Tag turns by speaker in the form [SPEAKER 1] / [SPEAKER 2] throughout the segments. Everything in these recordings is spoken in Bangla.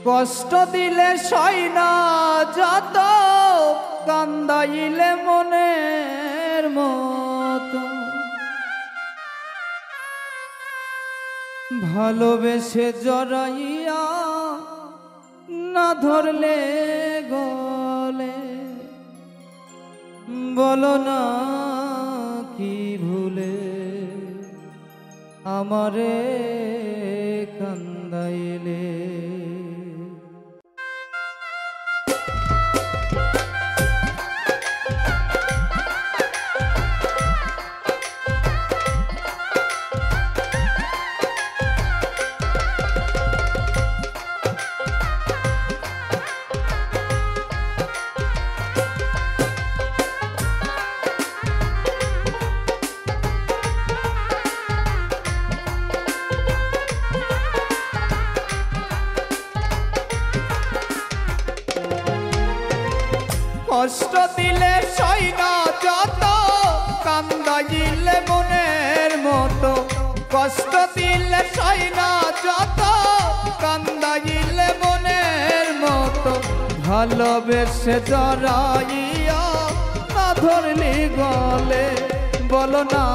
[SPEAKER 1] কষ্ট দিলে সই না যত, কান্দাইলে মনের মতো, ভালোবেসে জড়াইয়া না ধরলে গলে, বলো না কি ভুলে আমারে কান্দাইলে। কষ্ট দিলে সই না যত, কান্দাইলে মনের মতো, কষ্ট দিলে সই না যত, কান্দাইলে মনের মতো, ভালোবেসে জড়াইয়া না ধরলি গলে, বলো না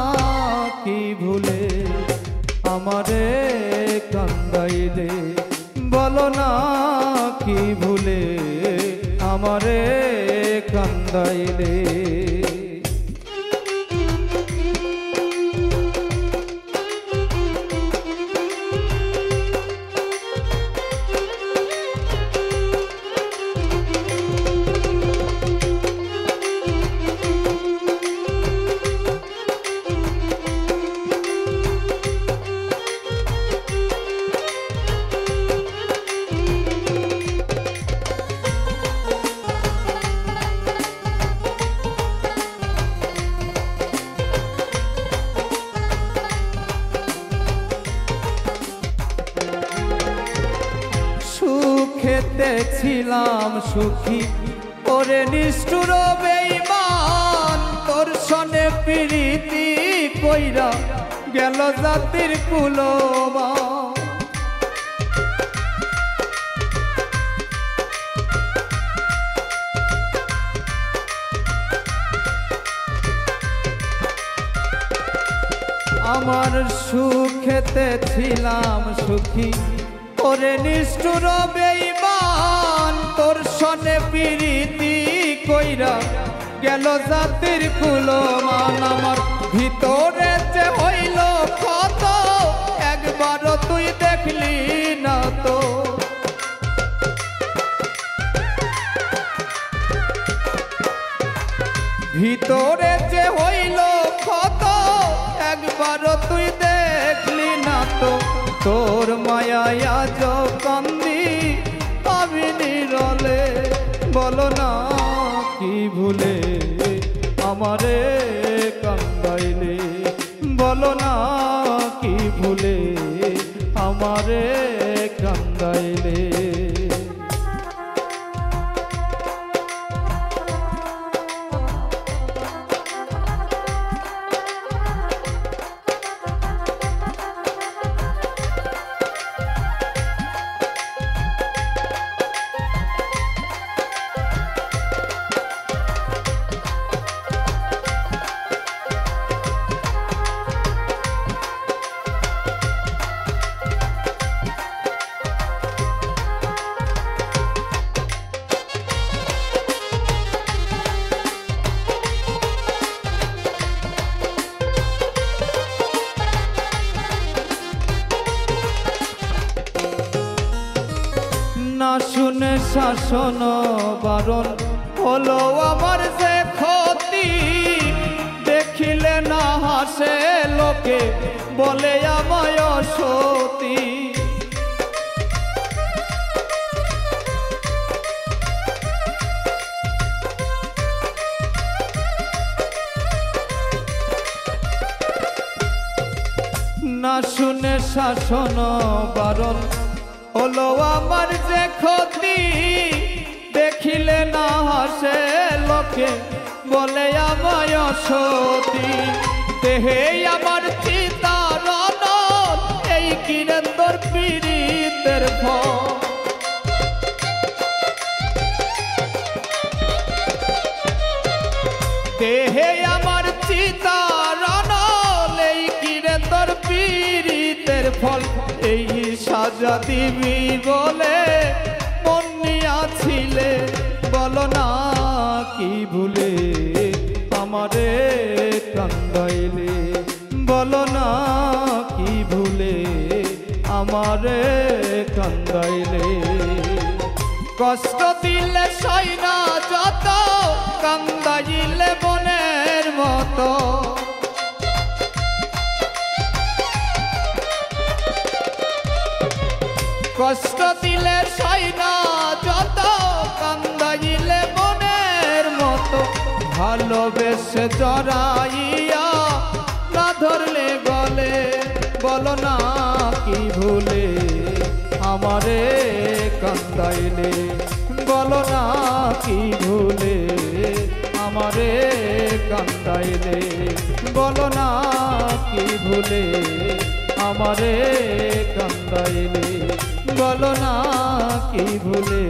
[SPEAKER 1] কি ভুলে আমারে কান্দাইলে, বলো না কি ভুলে আমারে কান্দাইলে। সুখেতে ছিলাম সুখী ওরে নিষ্ঠুর বেঈমান, তোর সনে প্রীতি কইরা গেল জাতির কুলমান। আমার সুখেতে ছিলাম সুখী ওরে নিষ্ঠুর বেঈমান, তোর সনে প্রীতি কইরা গেল জাতির কুলমান। আমার ভিতরে যে হইল ক্ষত, একবারও তুই দেখলি না তো, ভিতরে যে হইল ক্ষত, একবারও তুই দেখলি না তো, তোর মায়ায় আজ কান্দি আমি নিরলে, বলো না কি ভুলে আমারে কান্দাইলে, বলো না কি ভুলে আমারে কান্দাইলে। না শুনে শাসন বারণ হলো আমার যে ক্ষতি, দেখিলে না হাসে লোকে বলে আমায় সতী। না শুনে শাসন বারণ হলো আমার যে ক্ষতি, দেখিলে না হাসে লোকে বলে আমায় সতী। দেহে আমার চিতারণ এই কিরে তোর পীড়িতের ফল, দেহে আমার চিতারণ এই কিরে তোর পীড়িতের ফল এই সাজা দিবি বলে মন নিয়াছিলে বলো না কি ভুলে আমারে কান্দাইলে বলো না কি ভুলে আমারে কান্দাইলে কষ্ট দিলে সইনা যত কান্দাইলে বনের মতো কষ্ট দিলে সইনা যত কান্দাইলে বনের মতো ভালোবেসে জড়াইয়া না ধরলে গলে বলো না কি ভুলে আমারে কান্দাইলে বলো না কি ভুলে আমারে কান্দাইলে বলো না কি ভুলে আমারে কান্দাইলে বলো না কি ভুলে